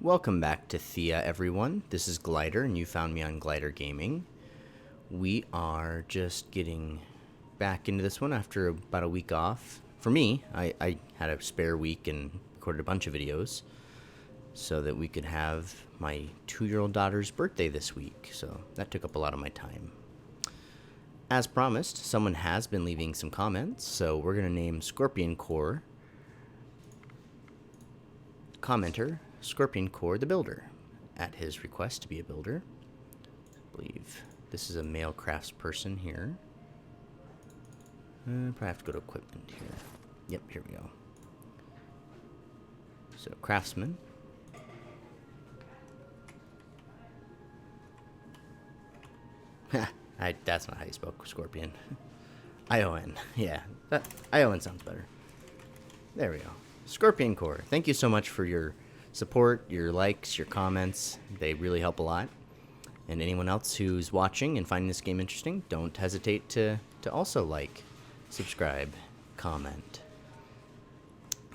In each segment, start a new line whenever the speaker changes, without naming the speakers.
Welcome back to Thea, everyone. This is Glider, and you found me on Glider Gaming. We are just getting back into this one after about a week off. For me, I had a spare week and recorded a bunch of videos so that we could have my 2-year-old daughter's birthday this week. So that took up a lot of my time. As promised, someone has been leaving some comments, so we're going to name Scorpion Core commenter Scorpion Core the Builder at his request to be a builder. I believe this is a male craftsperson here. Probably have to go to equipment here. Yep, here we go. So, craftsman. That's not how you spoke, Scorpion. ION. Yeah, ION sounds better. There we go. Scorpion Core. Thank you so much for your support, your likes, your comments. They really help a lot. And anyone else who's watching and finding this game interesting, don't hesitate to also like, subscribe, comment.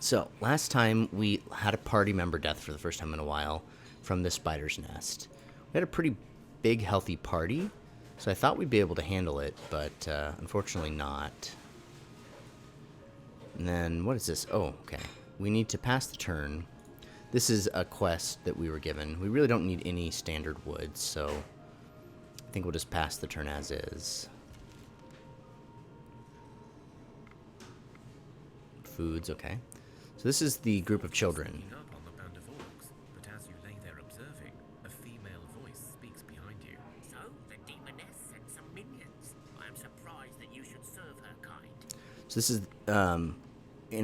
So, last time we had a party member death for the first time in a while from the spider's nest. We had a pretty big, healthy party, so I thought we'd be able to handle it, but unfortunately not. And then, what is this? Oh, okay. We need to pass the turn. This is a quest that we were given. We really don't need any standard wood, so I think we'll just pass the turn as is. Foods, okay. So this is the group of children.
Up on the band of orcs, but as you lay there observing, a female voice speaks behind you.
So, the demoness sent some minions. I am surprised that you should serve her kind.
So this is an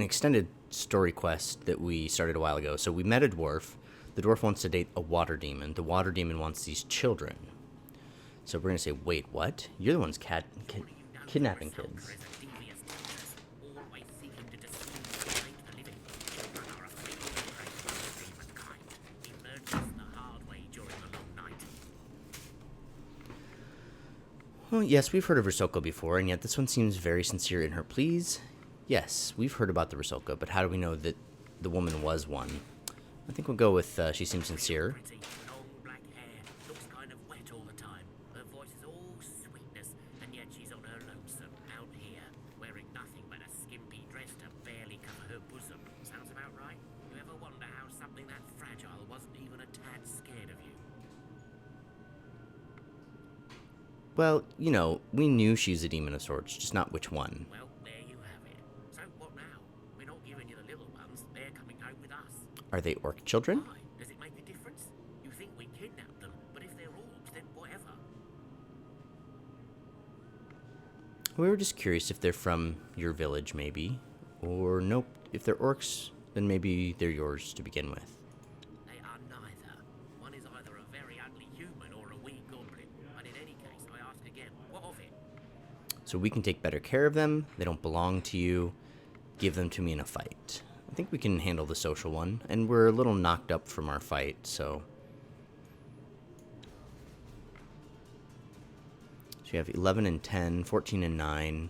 extended story quest that we started a while ago. So we met a dwarf. The dwarf wants to date a water demon. The water demon wants these children. So we're going to say, wait, what? You're the ones kidnapping kids.
Always seeking to deceive the living. Children are a fatal prey for the demon kind. He learned this the hard way during the long night.
Well, yes, we've heard of Risoko before, and yet this one seems very sincere in her pleas. Yes, we've heard about the Risoko, but how do we know that the woman was one? I think we'll go with she seems sincere.
Pretty, long black hair, looks kind of wet all the time. Her voice is all sweetness, and yet she's on her lonesome out here, wearing nothing but a skimpy dress to barely cover her bosom. Sounds about right? You ever wonder how something that fragile wasn't even a tad scared of you?
Well, you know, we knew she's a demon of sorts, just not which one.
Well, there you have it. So what now? We're not giving you the little ones. They're coming home with us.
Are they orc children?
Why? Does it make a difference? You think we kidnapped them, but if they're orcs, then whatever.
We were just curious if they're from your village, maybe. Or nope, if they're orcs, then maybe they're yours to begin with.
They are neither. One is either a very ugly human or a wee goblin. But in any case, I ask again, what of it?
So we can take better care of them. They don't belong to you. Give them to me in a fight. I think we can handle the social one. And we're a little knocked up from our fight, so... So you have 11 and 10, 14 and 9.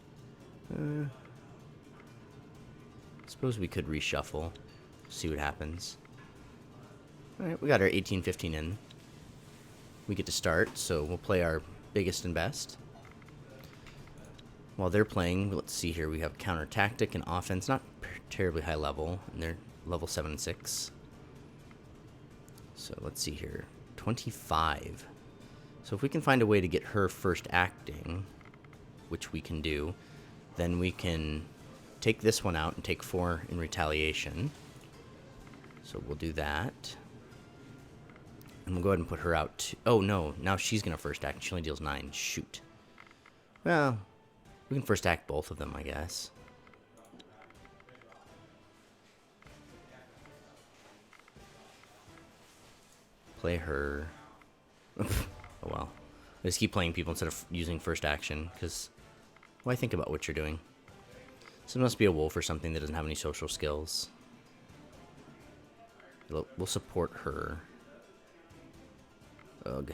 Suppose we could reshuffle. See what happens. Alright, we got our 18, 15 in. We get to start, so we'll play our biggest and best. While they're playing, let's see here, we have counter tactic and offense, not terribly high level, and they're level 7 and 6. So let's see here, 25. So if we can find a way to get her first acting, which we can do, then we can take this one out and take 4 in retaliation. So we'll do that. And we'll go ahead and put her out. Oh no, now she's going to first act. She only deals 9. Shoot. Well, we can first act both of them, I guess. Play her. Oh well. I just keep playing people instead of using first action, because why think about what you're doing? So it must be a wolf or something that doesn't have any social skills. We'll support her. Ugh.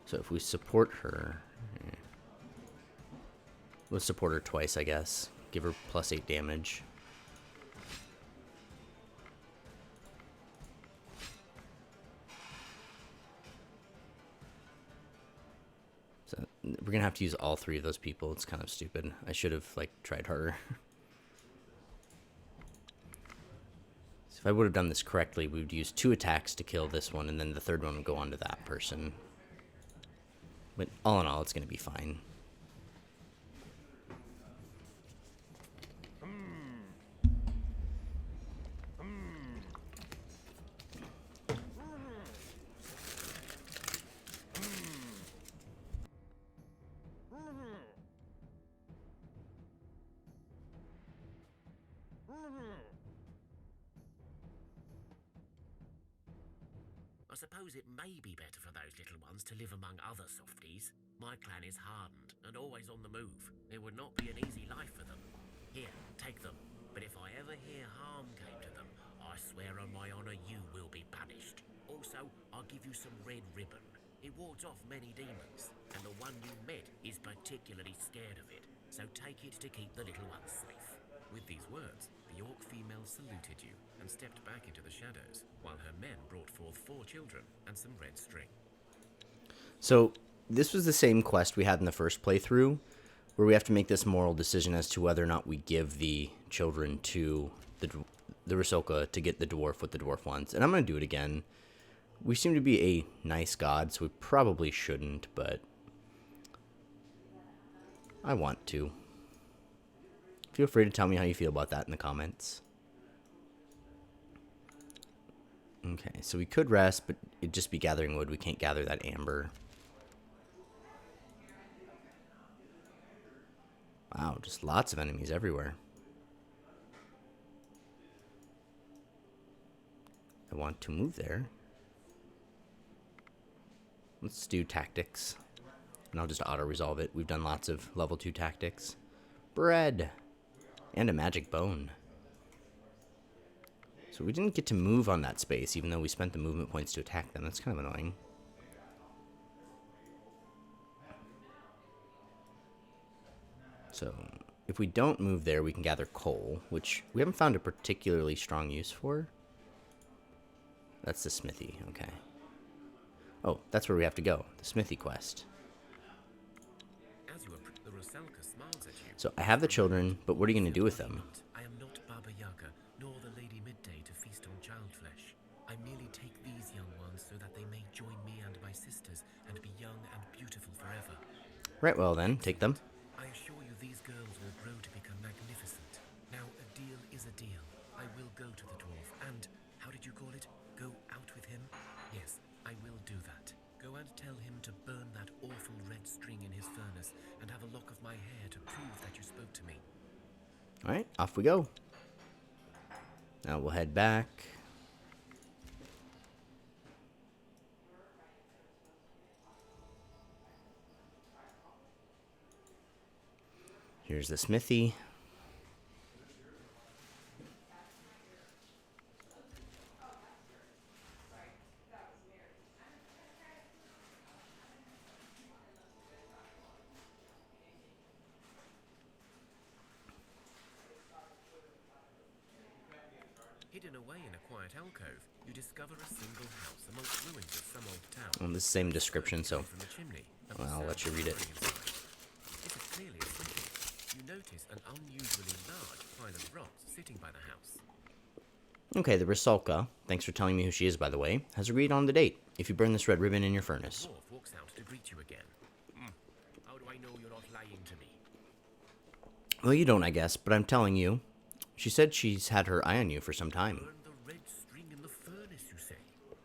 So if we support her... We'll support her twice, I guess. Give her plus 8 damage. We're gonna have to use all 3 of those people. It's kind of stupid. I should have, like, tried harder. So if I would have done this correctly, we would use 2 attacks to kill this one, and then the 3rd one would go on to that person. But all in all, it's gonna be fine.
I suppose it may be better for those little ones to live among other softies. My clan is hardened and always on the move. It would not be an easy life for them. Here, take them. But if I ever hear harm came to them, I swear on my honor you will be punished. Also, I'll give you some red ribbon. It wards off many demons, and the one you met is particularly scared of it. So take it to keep the little ones safe.
With these words, the orc female saluted you and stepped back into the shadows, while her men brought forth 4 children and some red string.
So this was the same quest we had in the first playthrough, where we have to make this moral decision as to whether or not we give the children to the Rusalka to get the dwarf what the dwarf wants. And I'm going to do it again. We seem to be a nice god, so we probably shouldn't, but I want to. Feel free to tell me how you feel about that in the comments. Okay, so we could rest, but it'd just be gathering wood. We can't gather that amber. Wow, just lots of enemies everywhere. I want to move there. Let's do tactics. And I'll just auto-resolve it. We've done lots of level 2 tactics. Bread! And a magic bone. So we didn't get to move on that space, even though we spent the movement points to attack them. That's kind of annoying. So, if we don't move there, we can gather coal, which we haven't found a particularly strong use for. That's the smithy, okay. Oh, that's where we have to go, the smithy quest.
As you approach, the Rusalka smiles at you.
So, I have the children, but what are you going to do with them?
I am not Baba Yaga, nor the Lady Midday to feast on child flesh. I merely take these young ones so that they may join me and my sisters and be young and beautiful forever.
Right, well then, take them.
I assure you these girls will grow to become magnificent. Now, a deal is a deal. I will go to the dwarf and, how did you call it? Go out with him? Yes, I will do that. Go and tell him to burn that awful red string in his furnace and have a lock of my hair to prove that you spoke to me.
Alright, off we go. Now we'll head back. Here's the smithy.
Hidden away in a quiet alcove, you discover a single house amongst ruins of some old town.
On the same description, so
From the chimney, and
well, I'll
the
let you
sound
read it.
whispering inside. This is clearly a city. You notice an unusually large pile of rocks sitting by the house.
Okay, the Rusalka, thanks for telling me who she is, by the way, has agreed on the date if you burn this red ribbon in your furnace.
Dwarf walks out to greet you again.
How do I know you're not lying to me?
Well, you don't, I guess, but I'm telling you. She said she's had her eye on you for some time.
Burn the red string in the furnace, you say?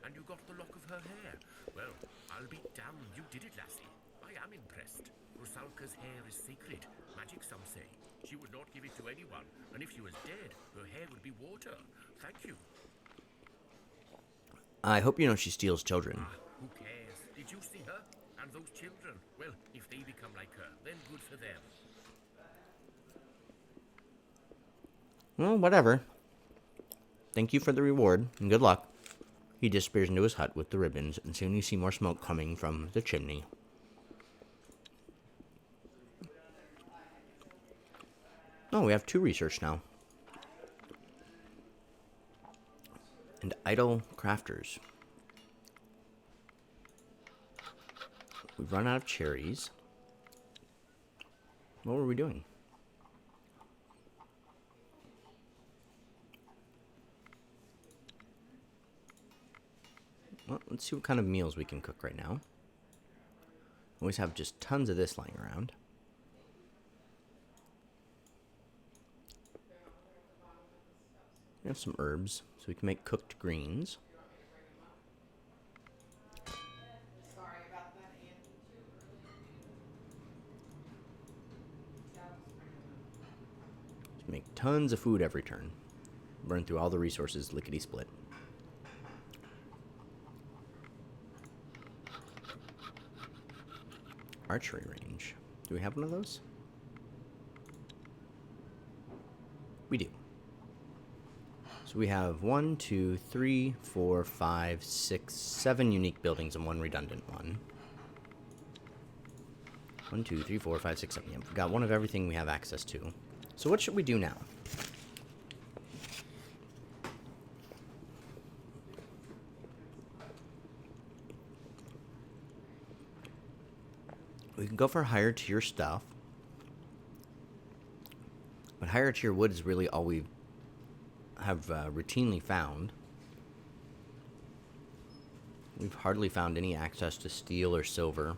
And you got the lock of her hair? Well, I'll be damned you did it, lassie. I am impressed. Rusalka's hair is sacred. Magic, some say. She would not give it to anyone, and if she was dead, her hair would be water. Thank you.
I hope you know she steals children.
Who cares? Did you see her? And those children? Well, if they become like her, then good for them.
Well, whatever. Thank you for the reward, and good luck. He disappears into his hut with the ribbons, and soon you see more smoke coming from the chimney. Oh, we have 2 research now. And idle crafters. We've run out of cherries. What were we doing? Well, let's see what kind of meals we can cook right now. Always have just tons of this lying around. We have some herbs, so we can make cooked greens. Just make tons of food every turn. Burn through all the resources lickety-split. Archery range. Do we have one of those? We do. So we have 1, 2, 3, 4, 5, 6, 7 unique buildings and 1 redundant one. 1, 2, 3, 4, 5, 6, 7. Yeah, we've got one of everything we have access to. So what should we do now? We can go for higher tier stuff. But higher tier wood is really all we have routinely found. We've hardly found any access to steel or silver.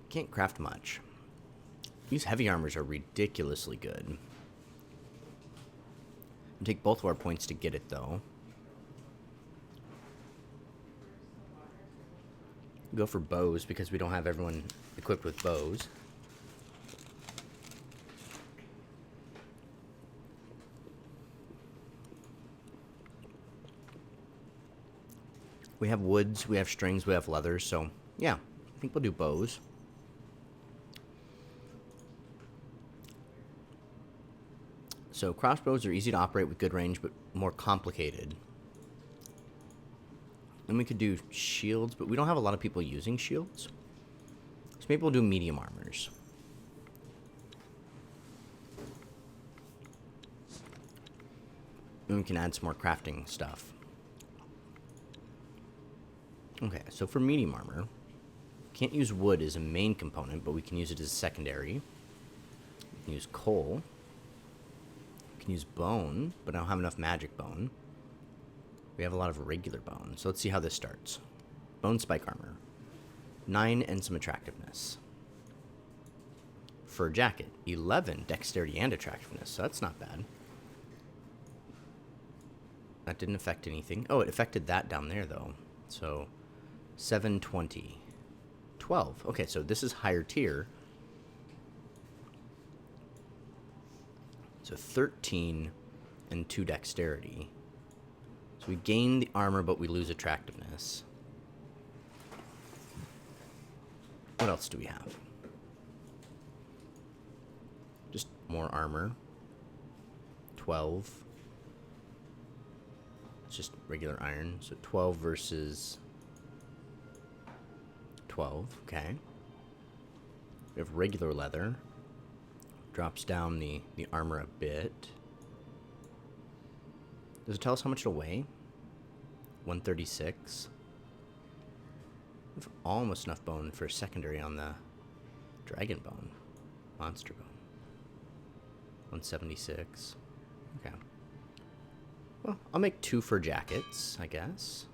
Can't craft much. These heavy armors are ridiculously good. It'll take both of our points to get it, though. Go for bows because we don't have everyone equipped with bows. We have woods, we have strings, we have leather, so yeah, I think we'll do bows. So crossbows are easy to operate with good range, but more complicated. Then we could do shields, but we don't have a lot of people using shields. So maybe we'll do medium armors. Then we can add some more crafting stuff. Okay, so for medium armor, can't use wood as a main component, but we can use it as a secondary. We can use coal. We can use bone, but I don't have enough magic bone. We have a lot of regular bone, so let's see how this starts. Bone spike armor. 9 and some attractiveness. Fur jacket. 11 dexterity and attractiveness, so that's not bad. That didn't affect anything. Oh, it affected that down there, though. So 720. 12. Okay, so this is higher tier. So 13 and 2 dexterity. So we gain the armor, but we lose attractiveness. What else do we have? Just more armor. 12. It's just regular iron. So 12 versus 12. Okay. We have regular leather. Drops down the armor a bit. Does it tell us how much it'll weigh? 136. We have almost enough bone for a secondary on the dragon bone. Monster bone. 176. Okay. Well, I'll make 2 fur jackets, I guess.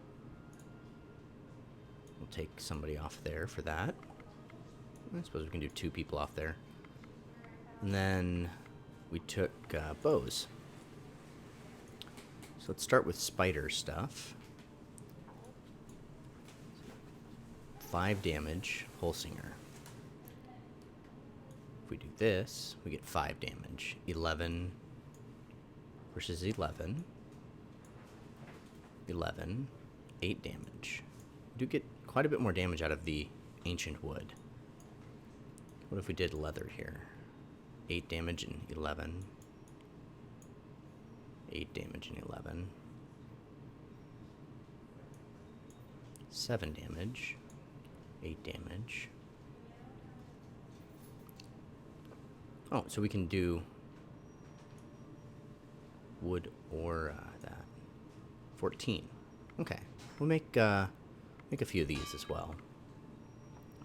We'll take somebody off there for that. I suppose we can do 2 people off there. And then we took bows. So let's start with spider stuff. 5 damage, Holsinger. If we do this, we get 5 damage. 11 versus 11. 11. 8 damage. We do get quite a bit more damage out of the ancient wood. What if we did leather here? 8 damage and 11. 8 damage and 11. 7 damage. 8 damage. Oh, so we can do wood or that. 14. Okay. We'll make a few of these as well.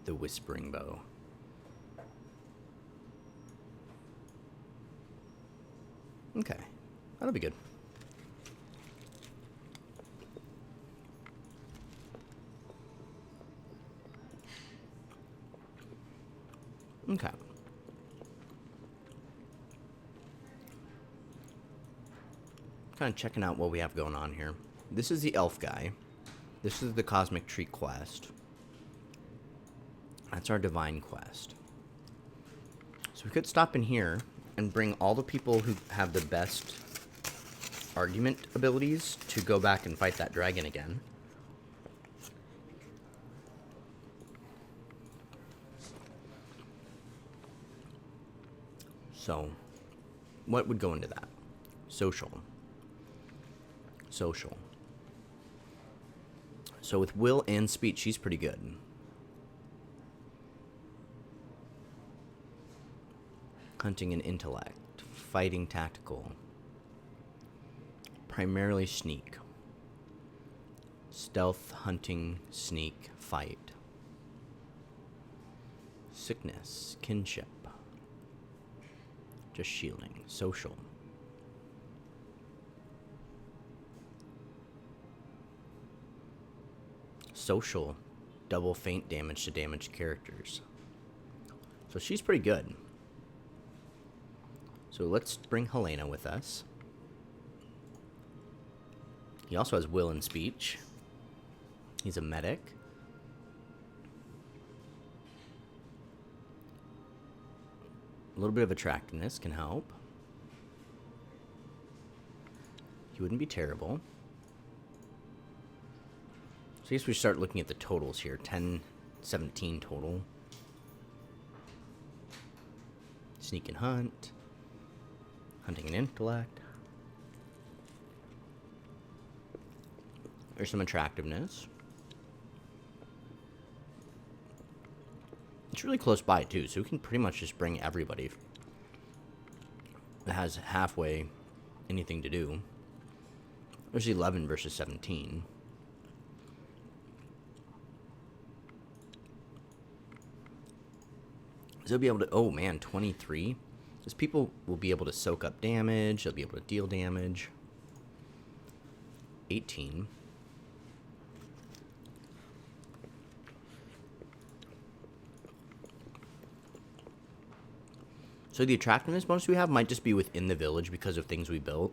The whispering bow. Okay. That'll be good. Okay. Kind of checking out what we have going on here. This is the elf guy. This is the cosmic tree quest. That's our divine quest. So we could stop in here and bring all the people who have the best argument abilities to go back and fight that dragon again. So, what would go into that? Social. Social. So with will and speech, she's pretty good. Hunting and intellect. Fighting tactical. Primarily sneak. Stealth, hunting, sneak, fight. Sickness, kinship. Just shielding. Social. Social. Double feint damage to damaged characters. So she's pretty good. So let's bring Helena with us. He also has will and speech. He's a medic. A little bit of attractiveness can help. He wouldn't be terrible. So I guess we start looking at the totals here. 10, 17 total. Sneak and hunt. Hunting and intellect. There's some attractiveness. It's really close by, too, so we can pretty much just bring everybody that has halfway anything to do. There's 11 versus 17. So they'll be able to... Oh, man, 23? Because people will be able to soak up damage. They'll be able to deal damage. 18. So the attractiveness bonus we have might just be within the village because of things we built.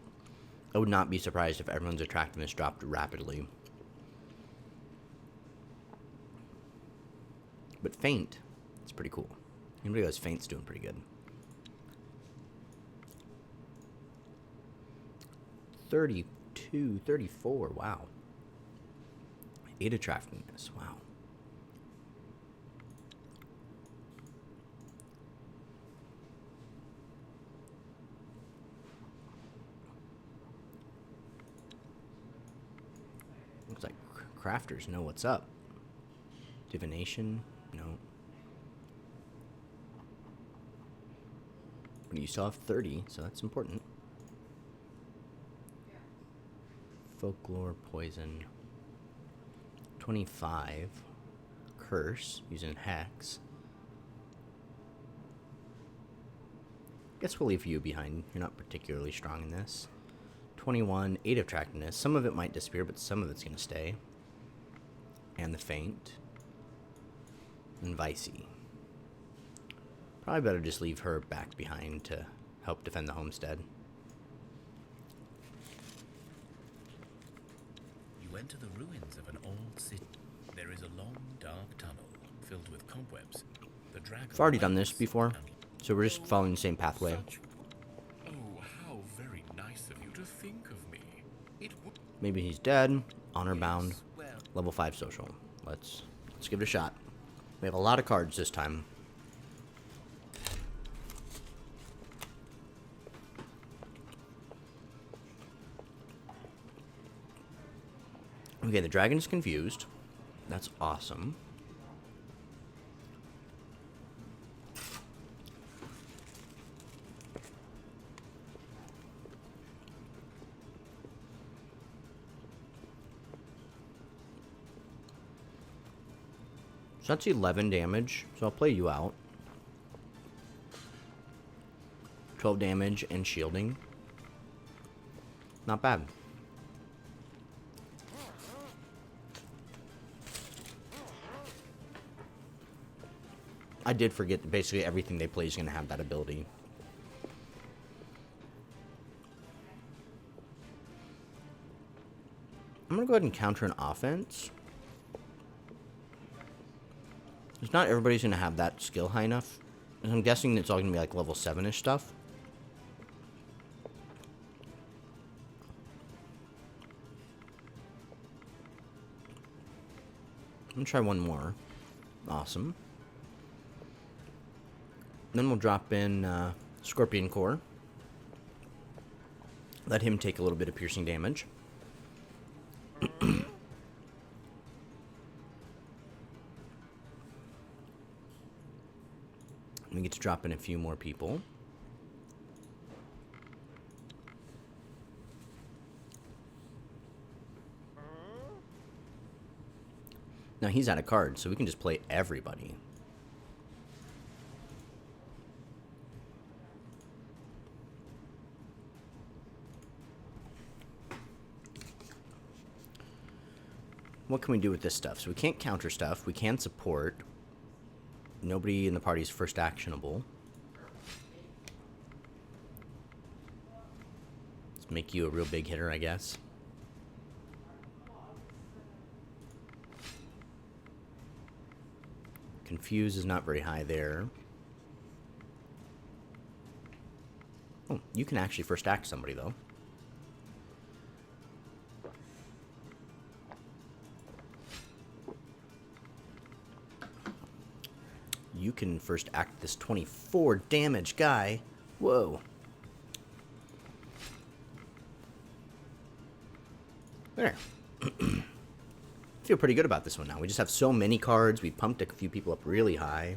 I would not be surprised if everyone's attractiveness dropped rapidly. But feint, it's pretty cool. Anybody who has feint's doing pretty good. 32, 34, wow. 8 attractiveness, wow. Looks like crafters know what's up. Divination, no. But you still have 30, so that's important. Folklore, poison. 25. Curse, using hex. Guess we'll leave you behind. You're not particularly strong in this. 21, 8 attractiveness. Some of it might disappear, but some of it's going to stay. And the feint. And Vicey. Probably better just leave her back behind to help defend the homestead.
You enter the ruins of an old city. There is a long, dark tunnel filled with cobwebs. The dragon.
I've already done this before, so we're just following the same pathway.
Oh, how very nice of you to think of me. It would.
Maybe he's dead, honor bound,
Yes, well,
level 5 social. Let's give it a shot. We have a lot of cards this time. Okay, the dragon is confused. That's awesome. So that's 11 damage, so I'll play you out. 12 damage and shielding. Not bad. I did forget that basically everything they play is going to have that ability. I'm going to go ahead and counter an offense. Because not everybody's going to have that skill high enough. And I'm guessing it's all going to be like level 7-ish stuff. I'm going to try one more. Awesome. Then we'll drop in Scorpion Core. Let him take a little bit of piercing damage. We get to drop in a few more people. Now he's out of cards, so we can just play everybody. What can we do with this stuff? So we can't counter stuff. We can support. Nobody in the party is first actionable. Let's make you a real big hitter, I guess. Confuse is not very high there. Oh, you can actually first act somebody, though. You can first act this 24 damage guy. Whoa. There. Feel pretty good about this one now. We just have so many cards. We pumped a few people up really high.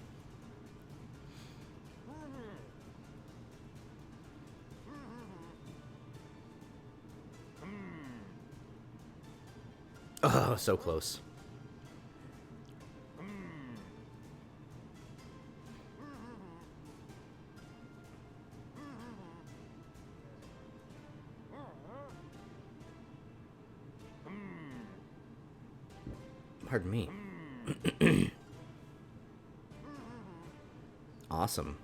Oh, so close. Pardon me. Awesome.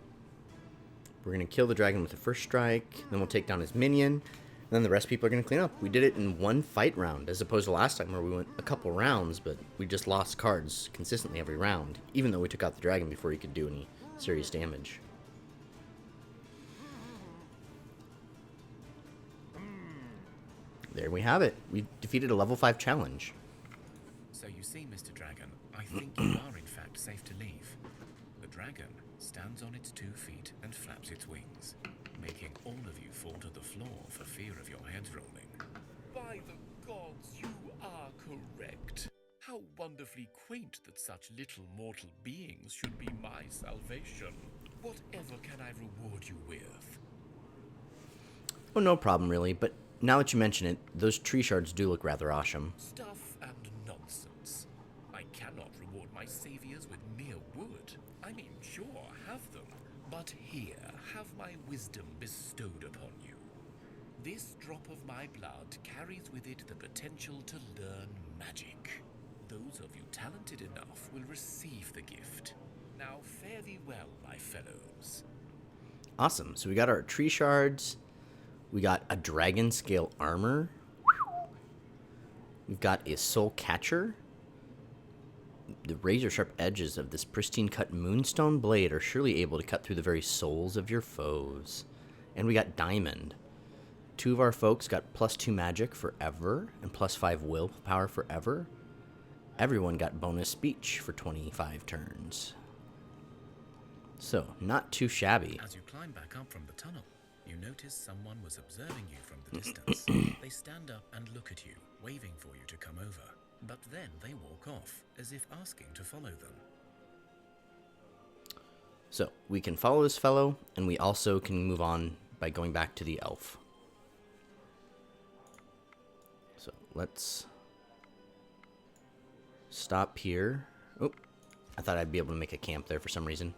We're going to kill the dragon with the first strike. Then we'll take down his minion. And then the rest of people are going to clean up. We did it in one fight round, as opposed to last time where we went a couple rounds, but we just lost cards consistently every round, even though we took out the dragon before he could do any serious damage. There we have it. We defeated a level 5 challenge.
So you see, Mr. Dragon, I think you are in fact safe to leave. The dragon stands on its 2 feet and flaps its wings, making all of you fall to the floor for fear of your heads rolling. By the gods, you are correct. How wonderfully quaint that such little mortal beings should be my salvation. Whatever can I reward you with?
Oh, no problem, really, but now that you mention it, those tree shards do look rather awesome.
Stuff and nonsense. I cannot reward my saviors with mere wood. I mean, sure, have them. But here, have my wisdom bestowed upon you. This drop of my blood carries with it the potential to learn magic. Those of you talented enough will receive the gift. Now fare thee well, my fellows.
Awesome. So we got our tree shards. We got a dragon scale armor. We've got a soul catcher. The razor sharp edges of this pristine cut moonstone blade are surely able to cut through the very souls of your foes. And we got diamond. 2 of our folks got +2 magic forever and +5 willpower forever. Everyone got bonus speech for 25 turns. So, not too shabby.
As you climb back up from the tunnel, you notice someone was observing you from the distance. They stand up and look at you, waving for you to come over. But then they walk off, as if asking to follow them.
So, we can follow this fellow, and we also can move on by going back to the elf. So, let's stop here. Oh, I thought I'd be able to make a camp there for some reason.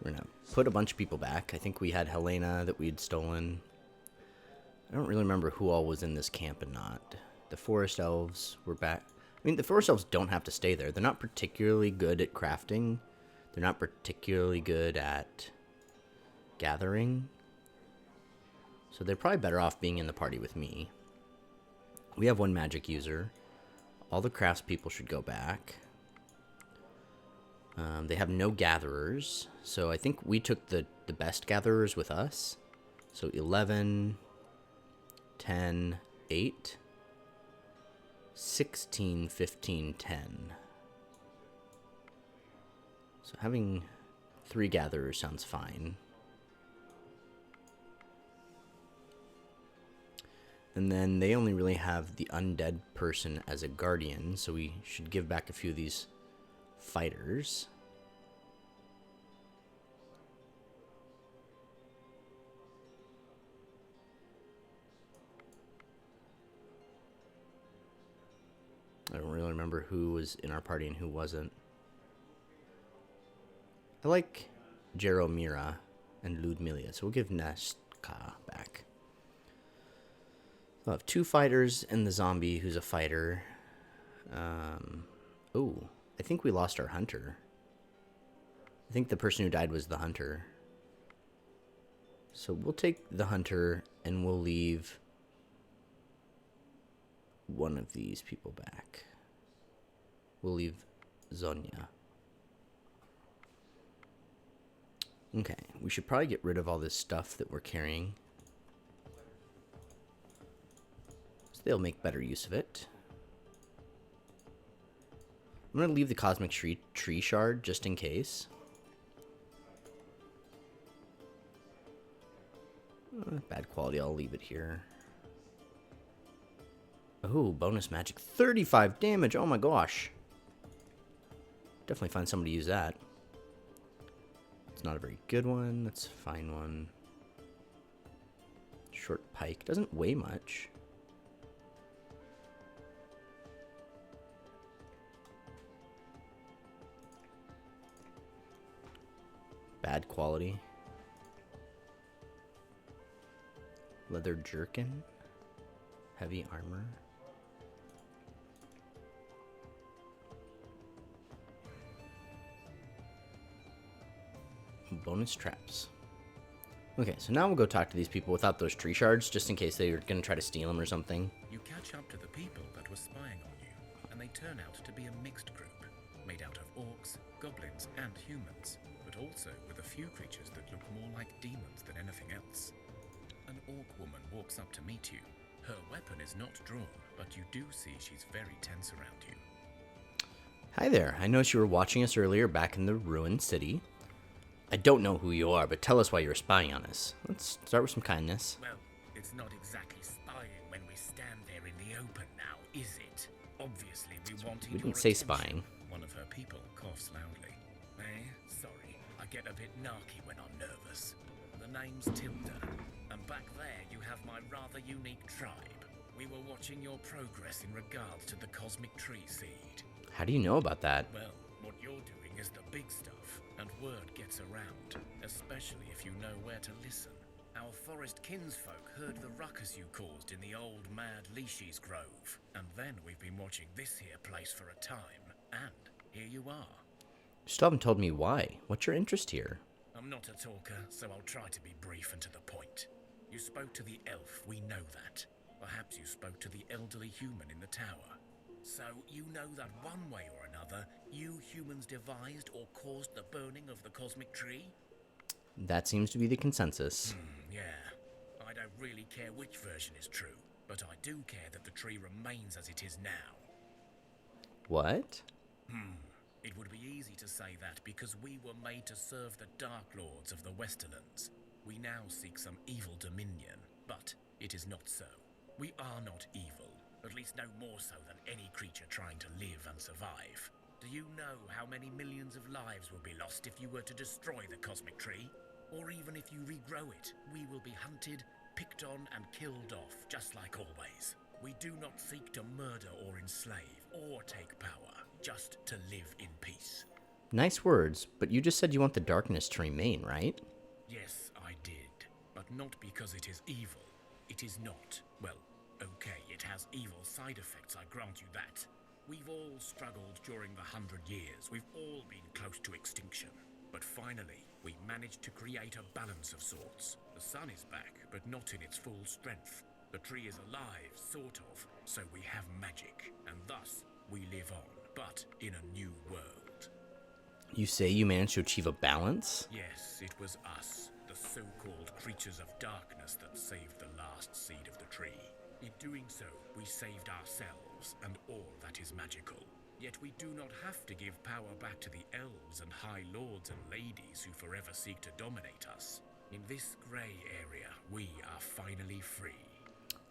We're gonna put a bunch of people back. I think we had Helena that we had stolen. I don't really remember who all was in this camp and not. The forest elves were back. I mean, the forest elves don't have to stay there. They're not particularly good at crafting. They're not particularly good at gathering. So they're probably better off being in the party with me. We have one magic user. All the crafts people should go back. They have no gatherers. So I think we took the best gatherers with us. So 11, 10, 8, 16, 15, 10. So having 3 gatherers sounds fine. And then they only really have the undead person as a guardian, so we should give back a few of these fighters. I don't really remember who was in our party and who wasn't. I like Jaromira and Ludmilla, so we'll give Nestka back. We'll have 2 fighters and the zombie who's a fighter. Oh, I think we lost our hunter. I think the person who died was the hunter. So we'll take the hunter and we'll leave one of these people back. We'll leave Zonia. Okay, we should probably get rid of all this stuff that we're carrying. So they'll make better use of it. I'm going to leave the cosmic tree shard just in case. Bad quality, I'll leave it here. Oh, bonus magic. 35 damage, oh my gosh. Definitely find somebody to use that. It's not a very good one, that's a fine one. Short pike, doesn't weigh much. Bad quality. Leather jerkin. Heavy armor. Bonus traps. Okay, so now we'll go talk to these people without those tree shards, just in case they were going to try to steal them or something.
You catch up to the people that were spying on you, and they turn out to be a mixed group, made out of orcs, goblins, and humans, but also with a few creatures that look more like demons than anything else. An orc woman walks up to meet you. Her weapon is not drawn, but you do see she's very tense around you.
Hi there, I noticed you were watching us earlier back in the ruined city. I don't know who you are, but tell us why you're spying on us. Let's start with some kindness.
Well, it's not exactly spying when we stand there in the open now, is it? Obviously, we wanted
We
your
didn't say
attention.
spying.
One of her people coughs loudly.
Sorry, I get a bit narky when I'm nervous. The name's Tilda, and back there you have my rather unique tribe. We were watching your progress in regards to the cosmic tree seed.
How do you know about that?
Well, what you're doing is the big stuff, and word gets around, especially if you know where to listen. Our forest kinsfolk heard the ruckus you caused in the old mad Leashy's Grove, and then we've been watching this here place for a time, and here you are.
You still haven't told me why. What's your interest here?
I'm not a talker, so I'll try to be brief and to the point. You spoke to the elf, we know that. Perhaps you spoke to the elderly human in the tower. So you know that one way or another, you humans devised or caused the burning of the cosmic tree?
That seems to be the consensus.
Yeah. I don't really care which version is true, but I do care that the tree remains as it is now.
What?
It would be easy to say that because we were made to serve the Dark Lords of the Westerlands. We now seek some evil dominion, but it is not so. We are not evil, at least no more so than any creature trying to live and survive. Do you know how many millions of lives will be lost if you were to destroy the cosmic tree? Or even if you regrow it, we will be hunted, picked on, and killed off, just like always. We do not seek to murder or enslave, or take power, just to live in peace.
Nice words, but you just said you want the darkness to remain, right?
Yes, I did. But not because it is evil. It is not. Well, okay, it has evil side effects, I grant you that. We've all struggled during the 100 years. We've all been close to extinction. But finally, we managed to create a balance of sorts. The sun is back, but not in its full strength. The tree is alive, sort of, so we have magic, and thus we live on, but in a new world.
You say you managed to achieve a balance?
Yes, it was us, the so-called creatures of darkness, that saved the last seed of the tree. In doing so, we saved ourselves and all that is magical. Yet we do not have to give power back to the elves and high lords and ladies who forever seek to dominate us. In this grey area, we are finally free.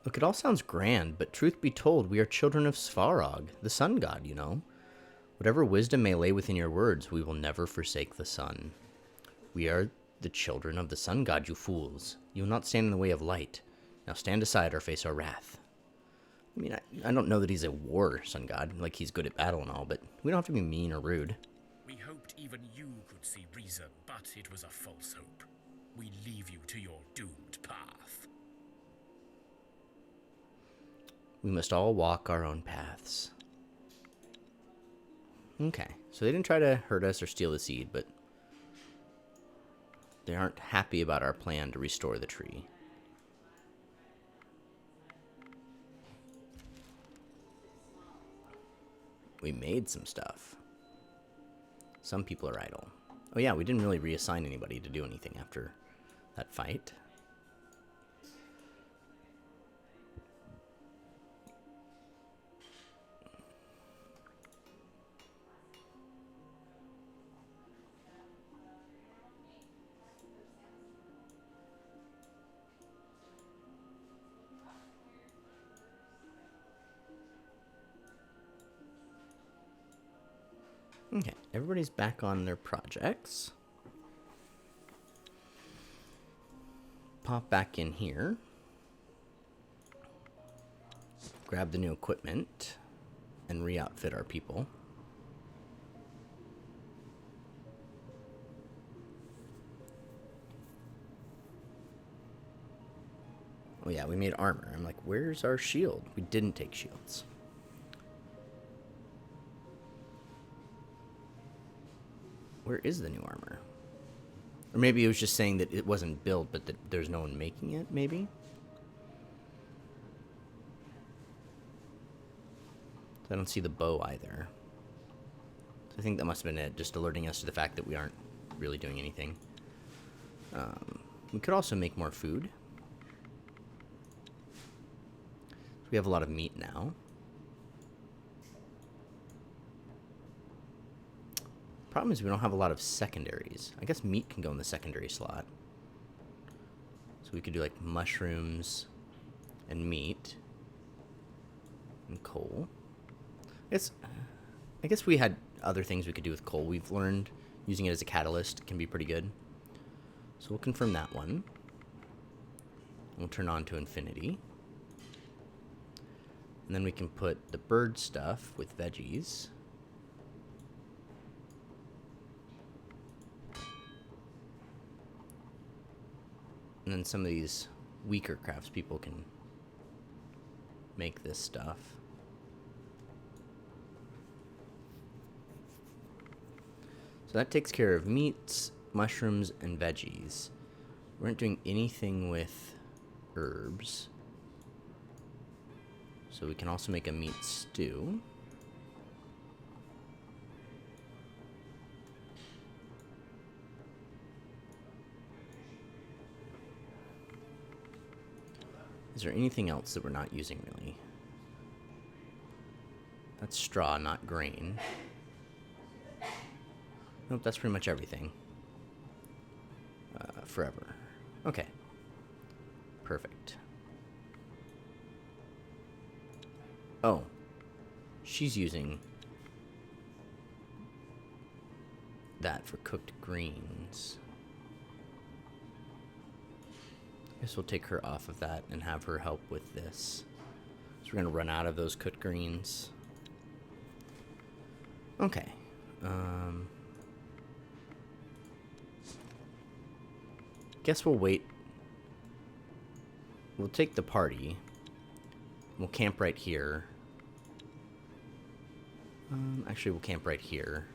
Look, it all sounds grand, but truth be told, we are children of Svarog, the sun god, you know. Whatever wisdom may lay within your words, we will never forsake the sun. We are the children of the sun god, you fools. You will not stand in the way of light. Now stand aside or face our wrath. I mean, I don't know that he's a war sun god, like he's good at battle and all, but we don't have to be mean or rude.
We hoped even you could see reason, but it was a false hope. We leave you to your doomed path.
We must all walk our own paths. Okay, so they didn't try to hurt us or steal the seed, but they aren't happy about our plan to restore the tree. We made some stuff. Some people are idle. Oh yeah, we didn't really reassign anybody to do anything after that fight. Okay, everybody's back on their projects. Pop back in here. Grab the new equipment and re-outfit our people. Oh yeah, we made armor. I'm like, where's our shield? We didn't take shields. Where is the new armor? Or maybe it was just saying that it wasn't built, but that there's no one making it, maybe? So I don't see the bow either. So I think that must have been it, just alerting us to the fact that we aren't really doing anything. We could also make more food. We have a lot of meat now. Problem is we don't have a lot of secondaries. I guess meat can go in the secondary slot. So we could do like mushrooms and meat and coal. I guess we had other things we could do with coal. We've learned using it as a catalyst can be pretty good. So we'll confirm that one. We'll turn on to infinity. And then we can put the bird stuff with veggies. And then some of these weaker craftspeople can make this stuff. So that takes care of meats, mushrooms, and veggies. We aren't doing anything with herbs. So we can also make a meat stew. Is there anything else that we're not using, really? That's straw, not grain. Nope, that's pretty much everything. Forever. Okay. Perfect. Oh. She's using that for cooked greens. I guess we'll take her off of that and have her help with this. So we're going to run out of those cooked greens. Okay. Guess we'll wait. We'll take the party. We'll camp right here. Actually, we'll camp right here.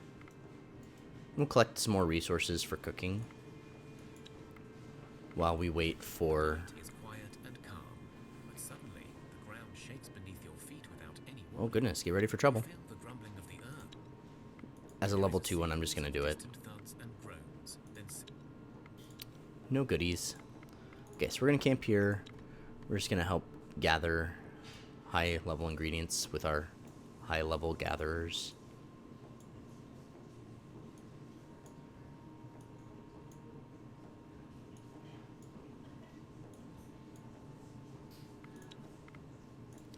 We'll collect some more resources for cooking while we wait for...
It is quiet and calm, but suddenly the ground shakes beneath your feet without any
Oh
warning.
goodness, get ready for trouble.
You feel the grumbling of the earth.
As a level 2 one, I'm just going to do it.
Distant thuds and groans, then
No goodies. Okay, so we're going to camp here. We're just going to help gather high-level ingredients with our high-level gatherers.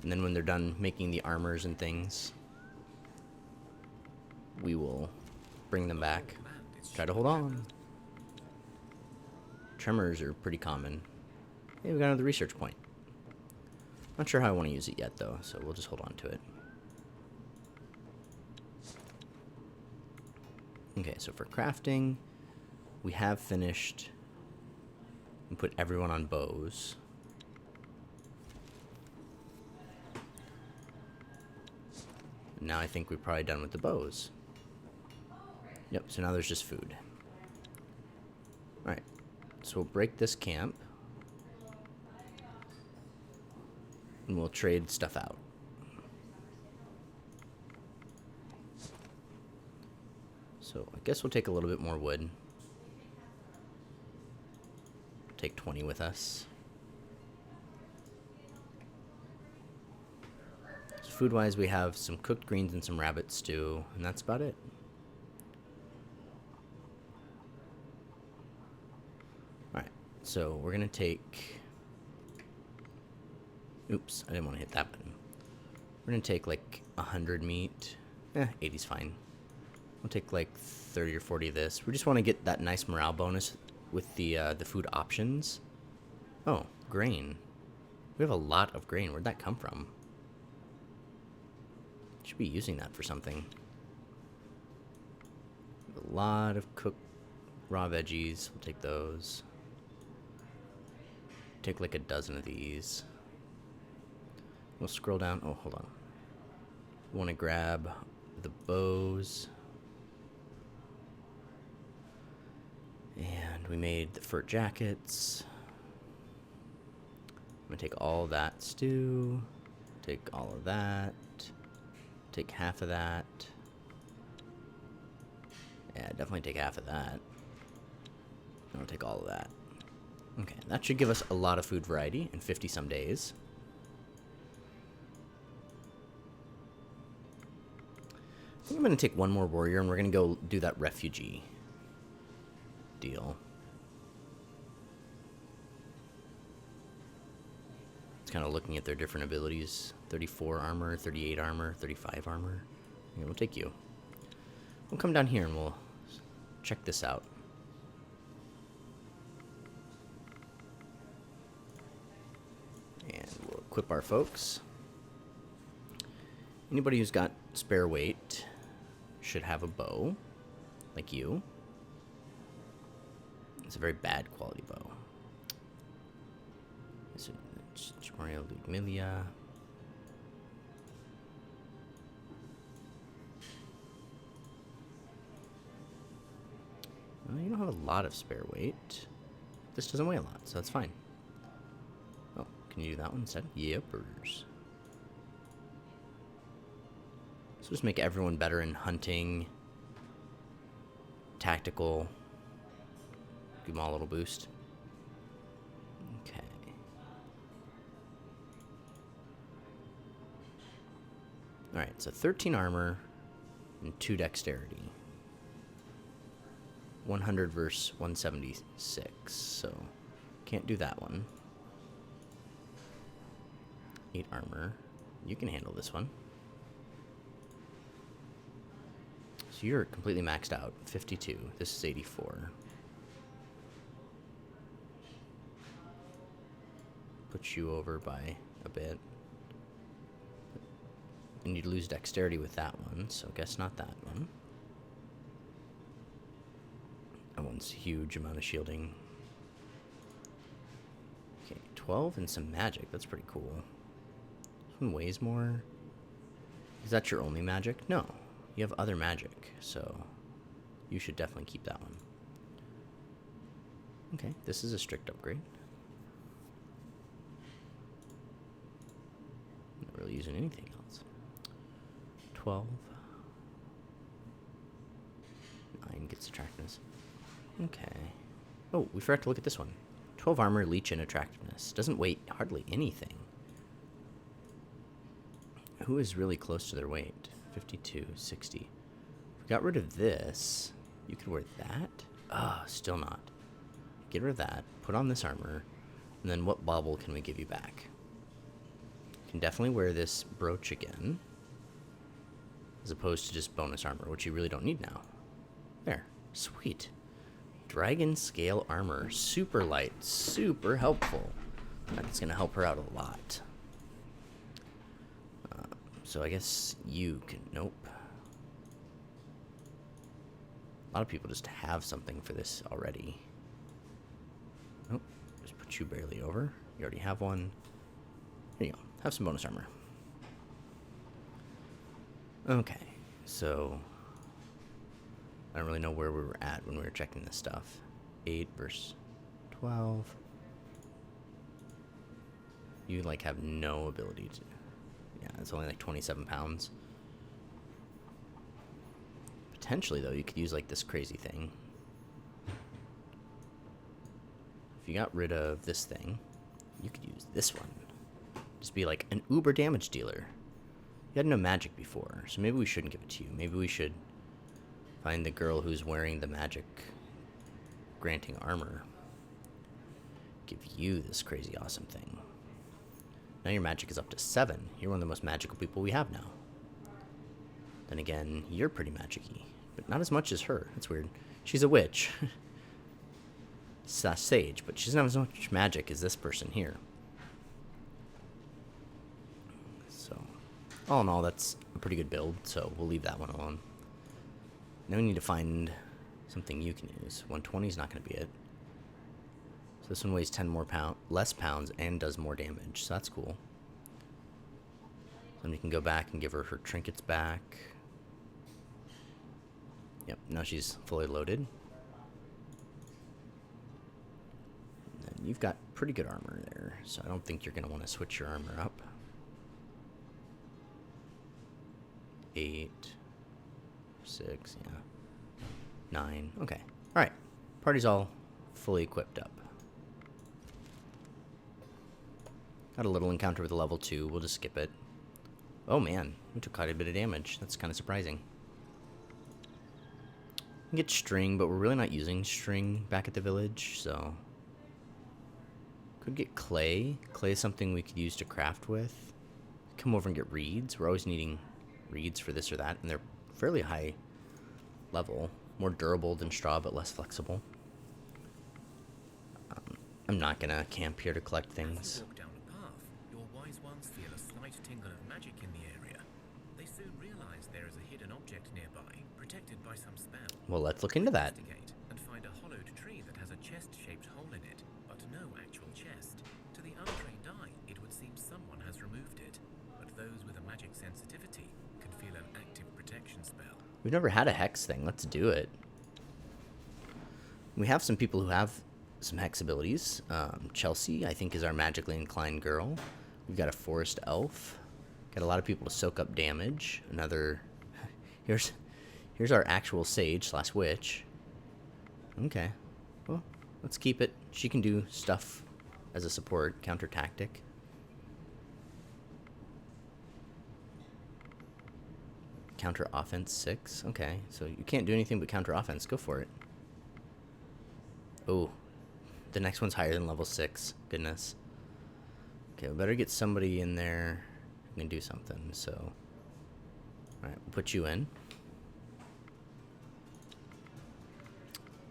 And then when they're done making the armors and things, we will bring them back. Try to hold on. Tremors are pretty common. Hey, we got another research point. Not sure how I want to use it yet, though, so we'll just hold on to it. Okay, so for crafting, we have finished and put everyone on bows. Now I think we're probably done with the bows. Yep, so now there's just food. Alright, so we'll break this camp. And we'll trade stuff out. So I guess we'll take a little bit more wood. Take 20 with us. So food-wise, we have some cooked greens and some rabbit stew, and that's about it. Alright, so we're gonna take... Oops, I didn't want to hit that button. We're gonna take like 100 meat. 80's fine. We'll take like 30 or 40 of this. We just want to get that nice morale bonus with the food options. Oh, grain. We have a lot of grain. Where'd that come from? Should be using that for something. A lot of cooked raw veggies. We'll take those. Take like a dozen of these. We'll scroll down. Oh, hold on. We want to grab the bows. And we made the fur jackets. I'm going to take all that stew. Take all of that. Take half of that. Yeah, definitely take half of that. I'll take all of that. Okay, that should give us a lot of food variety in 50 some days. I think I'm going to take one more warrior, and we're going to go do that refugee deal. It's kind of looking at their different abilities. 34 armor, 38 armor, 35 armor. Okay, we'll take you. We'll come down here and we'll check this out. And we'll equip our folks. Anybody who's got spare weight should have a bow, like you. It's a very bad quality bow. It's Mario Ludmilla. Well, you don't have a lot of spare weight. This doesn't weigh a lot, so that's fine. Oh, can you do that one instead? Yepers. So just make everyone better in hunting, tactical. Give them all a little boost. Okay. Alright, so 13 armor and 2 dexterity. 100 versus 176, so can't do that one. 8 armor. You can handle this one. So you're completely maxed out. 52. This is 84. Put you over by a bit. And you'd lose dexterity with that one, so guess not that one. That one's huge amount of shielding. 12 and some magic. That's pretty cool. This one weighs more. Is that your only magic? No. You have other magic, so you should definitely keep that one. Okay, this is a strict upgrade. Not really using anything else. 12. 9 gets attractiveness. Okay. Oh, we forgot to look at this one. 12 armor, leech, and attractiveness. Doesn't weight hardly anything. Who is really close to their weight? 52, 60. If we got rid of this, you could wear that? Ah, still not. Get rid of that, put on this armor, and then what bauble can we give you back? You can definitely wear this brooch again, as opposed to just bonus armor, which you really don't need now. There. Sweet. Dragon scale armor. Super light. Super helpful. That's going to help her out a lot. So I guess you can... Nope. A lot of people just have something for this already. Nope. Just put you barely over. You already have one. There you go. Have some bonus armor. Okay. So... I don't really know where we were at when we were checking this stuff. 8 versus 12. You, like, have no ability to... Yeah, it's only, like, 27 pounds. Potentially, though, you could use, like, this crazy thing. If you got rid of this thing, you could use this one. Just be, like, an uber damage dealer. You had no magic before, so maybe we shouldn't give it to you. Maybe we should... find the girl who's wearing the magic granting armor. Give you this crazy awesome thing. Now your magic is up to 7. You're one of the most magical people we have now. Then again, you're pretty magic-y, but not as much as her. That's weird. She's a witch. Slash sage, but she doesn't have as much magic as this person here. So, all in all, that's a pretty good build, so we'll leave that one alone. Now we need to find something you can use. 120 is not going to be it. So this one weighs 10 more less pounds and does more damage. So that's cool. Then we can go back and give her her trinkets back. Yep, now she's fully loaded. And then you've got pretty good armor there, so I don't think you're going to want to switch your armor up. 8... 6, yeah. 9, okay. Alright. Party's all fully equipped up. Got a little encounter with a level 2. We'll just skip it. Oh man, we took quite a bit of damage. That's kind of surprising. We can get string, but we're really not using string back at the village, so... Could get clay. Clay is something we could use to craft with. Come over and get reeds. We're always needing reeds for this or that, and they're fairly high level, more durable than straw but less flexible. I'm not gonna camp here to collect things.
As you walk down the path, your wise ones feel a slight tingle of magic in the area. They soon realize there is a hidden object nearby, protected by some spell.
Well, let's look into that.
Investigate and find a hollowed tree that has a chest-shaped hole in it, but no actual chest. To the untrained eye, it would seem someone has removed it, but those with a magic sensitivity can feel an active protection spell.
We've never had a hex thing. Let's do it. We have some people who have some hex abilities. Chelsea, I think, is our magically inclined girl. We've got a forest elf. Got a lot of people to soak up damage. Another... Here's our actual sage slash witch. Okay. Well, let's keep it. She can do stuff as a support, counter tactic. Counter offense 6. Okay, so you can't do anything but counter offense. Go for it. Oh, the next one's higher than level 6. Goodness. Okay, we better get somebody in there who can do something. So, all right, we'll put you in.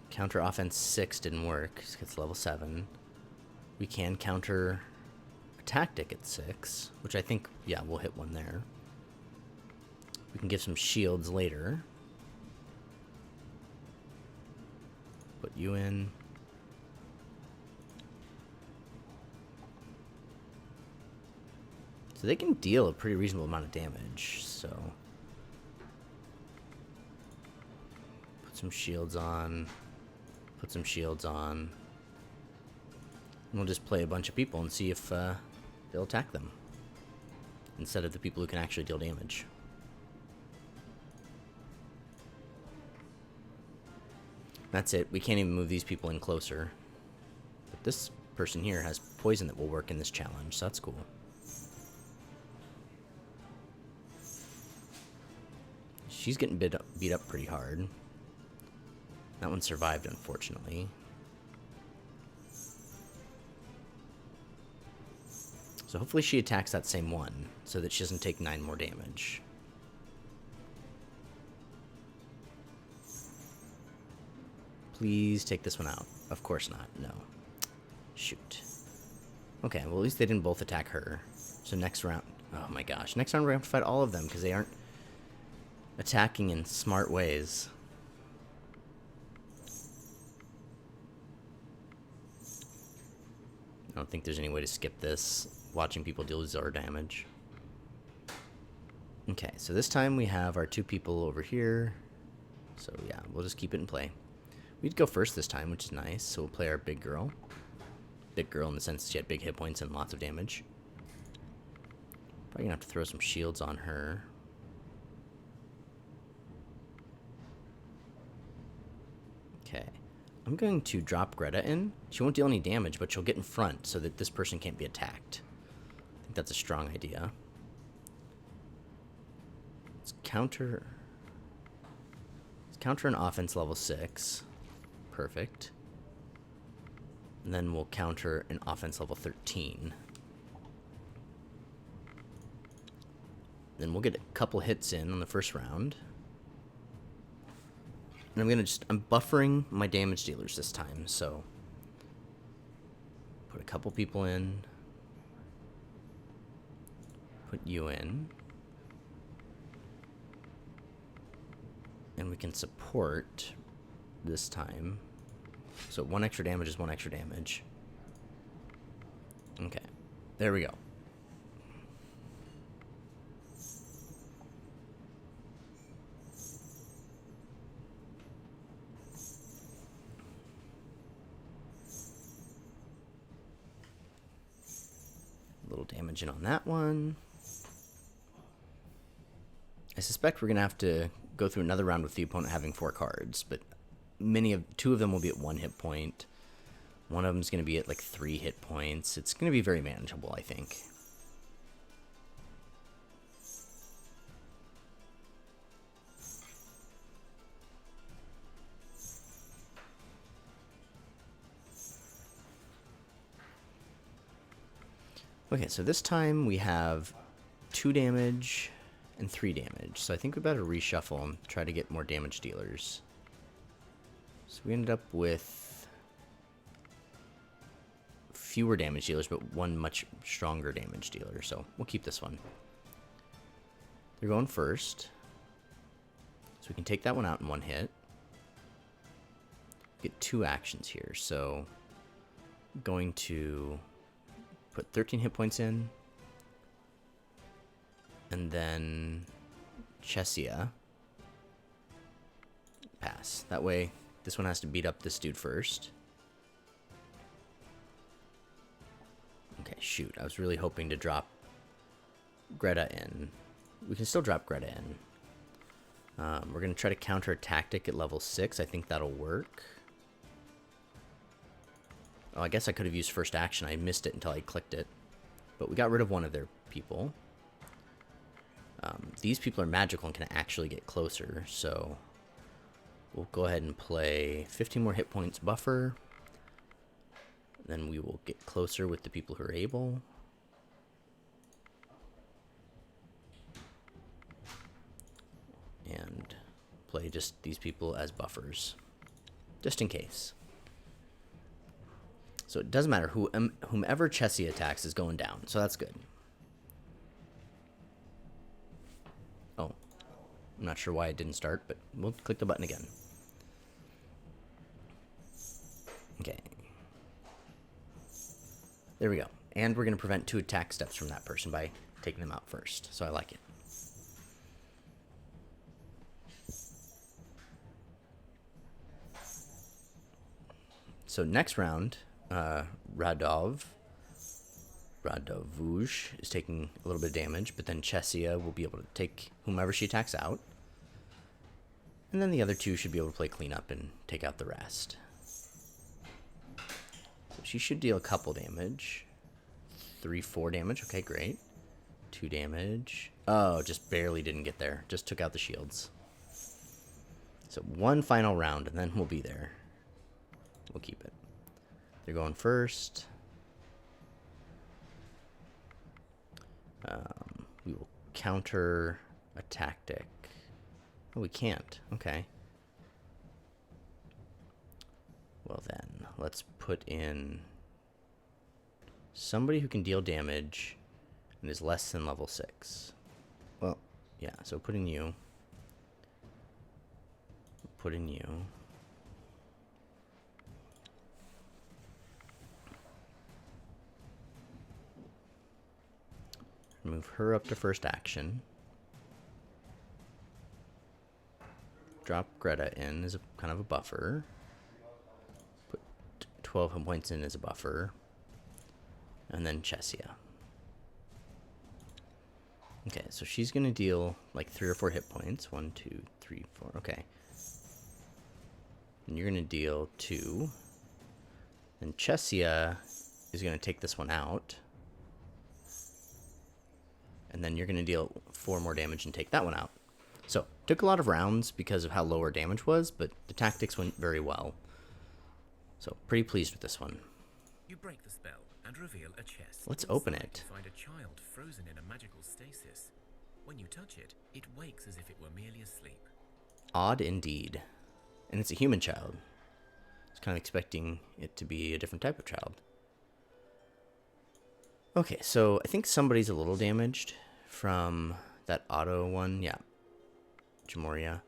Counter offense 6 didn't work. It's level 7. We can counter a tactic at 6, which I think, yeah, we'll hit one there. We can give some shields later. Put you in. So they can deal a pretty reasonable amount of damage, so... Put some shields on. Put some shields on. And we'll just play a bunch of people and see if they'll attack them. Instead of the people who can actually deal damage. That's it. We can't even move these people in closer. But this person here has poison that will work in this challenge, so that's cool. She's getting beat up pretty hard. That one survived, unfortunately. So hopefully she attacks that same one, so that she doesn't take 9 more damage. Please take this one out. Of course not. No. Shoot. Okay, well at least they didn't both attack her. So next round... Oh my gosh. Next round we're going to have to fight all of them, because they aren't attacking in smart ways. I don't think there's any way to skip this, watching people deal zero damage. Okay, so this time we have our 2 people over here. So yeah, we'll just keep it in play. We'd go first this time, which is nice. So we'll play our big girl. Big girl in the sense she had big hit points and lots of damage. Probably gonna have to throw some shields on her. Okay. I'm going to drop Greta in. She won't deal any damage, but she'll get in front so that this person can't be attacked. I think that's a strong idea. Let's counter an offense level 6. Perfect. And then we'll counter an offense level 13. Then we'll get a couple hits in on the first round. And I'm buffering my damage dealers this time, so put a couple people in. Put you in. And we can support this time. So 1 extra damage is 1 extra damage. Okay. There we go. Little damage in on that one. I suspect we're going to have to go through another round with the opponent having 4 cards, but 2 of them will be at 1 hit point. One of them is going to be at like 3 hit points. It's going to be very manageable, I think. Okay, so this time we have 2 damage and 3 damage. So I think we better reshuffle and try to get more damage dealers. So we ended up with fewer damage dealers, but 1 much stronger damage dealer. So we'll keep this one. They're going first. So we can take that one out in 1 hit. Get 2 actions here. So I'm going to put 13 hit points in. And then Chesia. Pass. That way, this one has to beat up this dude first. Okay, shoot. I was really hoping to drop Greta in. We can still drop Greta in. We're going to try to counter a tactic at level 6. I think that'll work. Oh, I guess I could have used first action. I missed it until I clicked it. But we got rid of one of their people. These people are magical and can actually get closer, so we'll go ahead and play 15 more hit points buffer. Then we will get closer with the people who are able. And play just these people as buffers, just in case. So it doesn't matter. Whomever Chesia attacks is going down, so that's good. Oh, I'm not sure why it didn't start, but we'll click the button again. Okay. There we go. And we're going to prevent 2 attack steps from that person by taking them out first, so I like it. So next round, Radovuj is taking a little bit of damage, but then Chesia will be able to take whomever she attacks out. And then the other two should be able to play cleanup and take out the rest. So she should deal a couple damage. 3, 4 damage. Okay, great. 2 damage. Oh, just barely didn't get there. Just took out the shields. So one final round, and then we'll be there. We'll keep it. They're going first. We will counter a tactic. Oh, we can't. Okay. Well then, let's put in somebody who can deal damage and is less than level 6. Well, yeah, so put in you. Put in you. Move her up to first action. Drop Greta in as a kind of a buffer. Put 12 hit points in as a buffer. And then Chesia. Okay, so she's going to deal like 3 or 4 hit points. 1, 2, 3, 4. Okay. And you're going to deal 2. And Chesia is going to take this one out. And then you're going to deal 4 more damage and take that one out. So, took a lot of rounds because of how low our damage was, but the tactics went very well. So, pretty pleased with this one.
You break the spell and reveal a chest.
Let's open
Inside,
it.
you find a child frozen in a magical stasis. When you touch it, it wakes as if it were merely asleep.
Odd indeed. And it's a human child. I was kind of expecting it to be a different type of child. Okay, so I think somebody's a little damaged from that auto one. Yeah. Jamoria.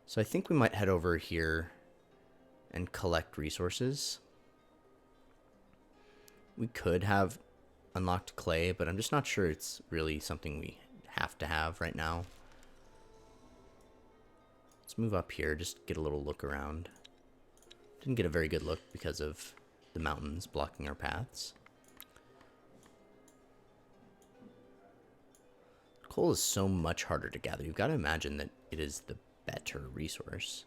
So I think we might head over here and collect resources. We could have unlocked clay, but I'm just not sure it's really something we have to have right now. Let's move up here, just get a little look around. Didn't get a very good look because of the mountains blocking our paths. Coal is so much harder to gather. You've got to imagine that it is the better resource.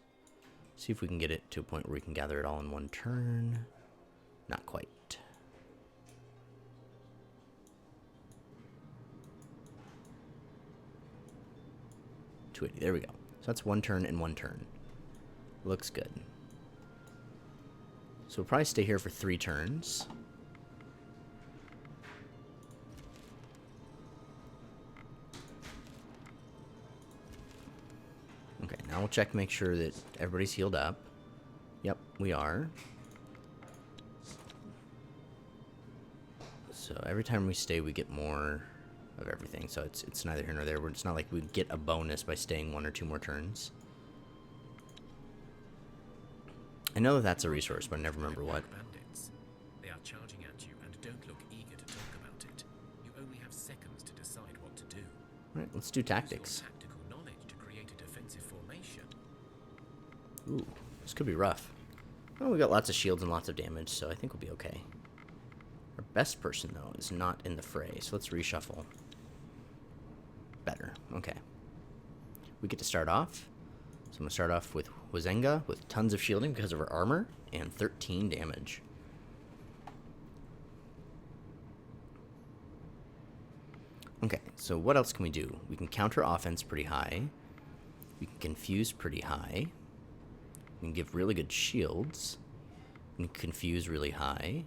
See if we can get it to a point where we can gather it all in one turn. Not quite. .280. There we go. So that's 1 turn and 1 turn. Looks good. So we'll probably stay here for 3 turns. Okay, now we'll check, make sure that everybody's healed up. Yep, we are. So every time we stay, we get more of everything. So it's neither here nor there. It's not like we get a bonus by staying 1 or 2 more turns. I know that that's a resource, but I never remember what.
Bandits. They are charging at you and don't look eager to talk about it. You only have seconds to decide what to do.
All right, let's do tactics.
Use your tactical knowledge to create a defensive formation.
Ooh, this could be rough. Well, we got lots of shields and lots of damage, so I think we'll be okay. Our best person, though, is not in the fray, so let's reshuffle. Better. Okay. We get to start off. So I'm going to start off with Wazenga with tons of shielding because of her armor and 13 damage. Okay, so what else can we do? We can counter offense pretty high. We can confuse pretty high. We can give really good shields. We can confuse really high.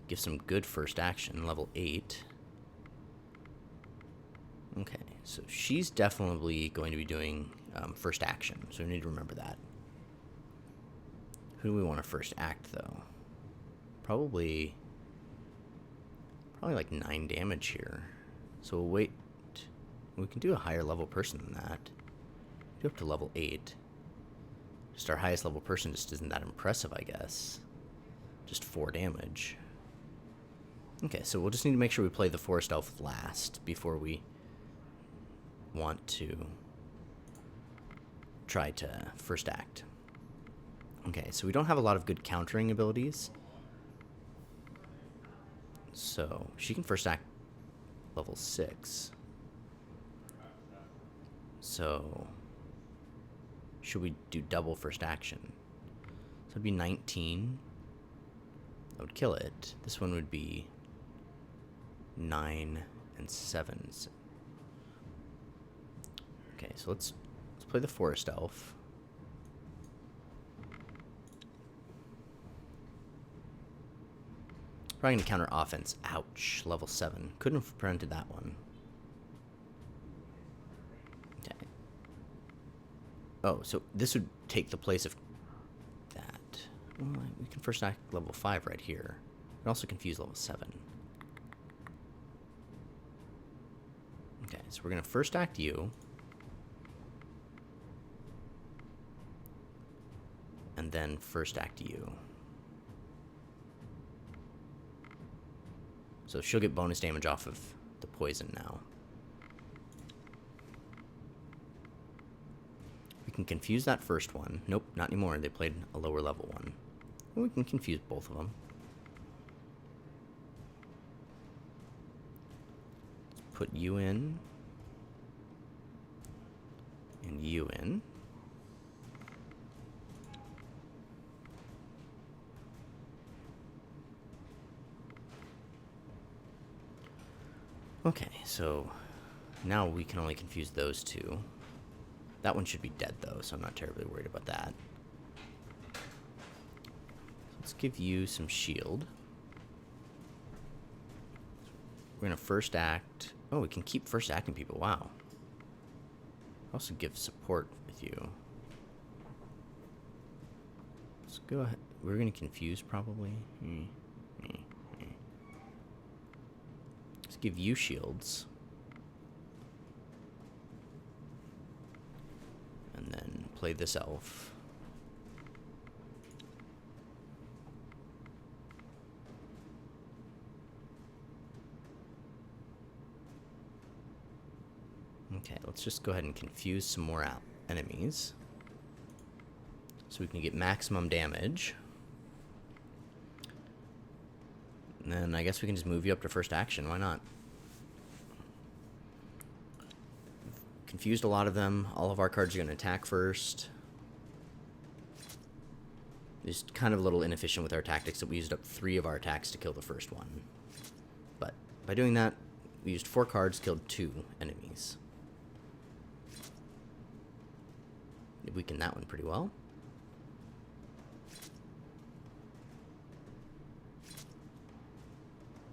Give some good first action, level 8. Okay, so she's definitely going to be doing first action, so we need to remember that. Who do we want to first act, though? Probably like 9 damage here. So we'll wait. We can do a higher level person than that. Do up to level 8. Just our highest level person just isn't that impressive, I guess. Just 4 damage. Okay, so we'll just need to make sure we play the forest elf last before we want to try to first act. Okay, so we don't have a lot of good countering abilities. So she can first act level 6. So should we do double first action? So it'd be 19. That would kill it. This one would be 9 and 7. Okay, so let's play the forest elf. Probably gonna counter offense. Ouch. Level 7. Couldn't have prevented that one. Okay. Oh, so this would take the place of that. Well, we can first act level 5 right here. We also confuse level 7. Okay, so we're gonna first act you. And then first act you. So she'll get bonus damage off of the poison now. We can confuse that first one. Nope, not anymore. They played a lower level one. We can confuse both of them. Let's put you in. And you in. Okay, so now we can only confuse those two. That one should be dead, though, so I'm not terribly worried about that. Let's give you some shield. We're going to first act. Oh, we can keep first acting people. Wow. Also give support with you. Let's go ahead. We're going to confuse, probably. Let's give you shields. And then play this elf. Okay, let's just go ahead and confuse some more enemies. So we can get maximum damage. And then I guess we can just move you up to first action. Why not? Confused a lot of them. All of our cards are going to attack first. Just kind of a little inefficient with our tactics that we used up 3 of our attacks to kill the first one. But by doing that, we used 4 cards, killed 2 enemies. We weakened that one pretty well.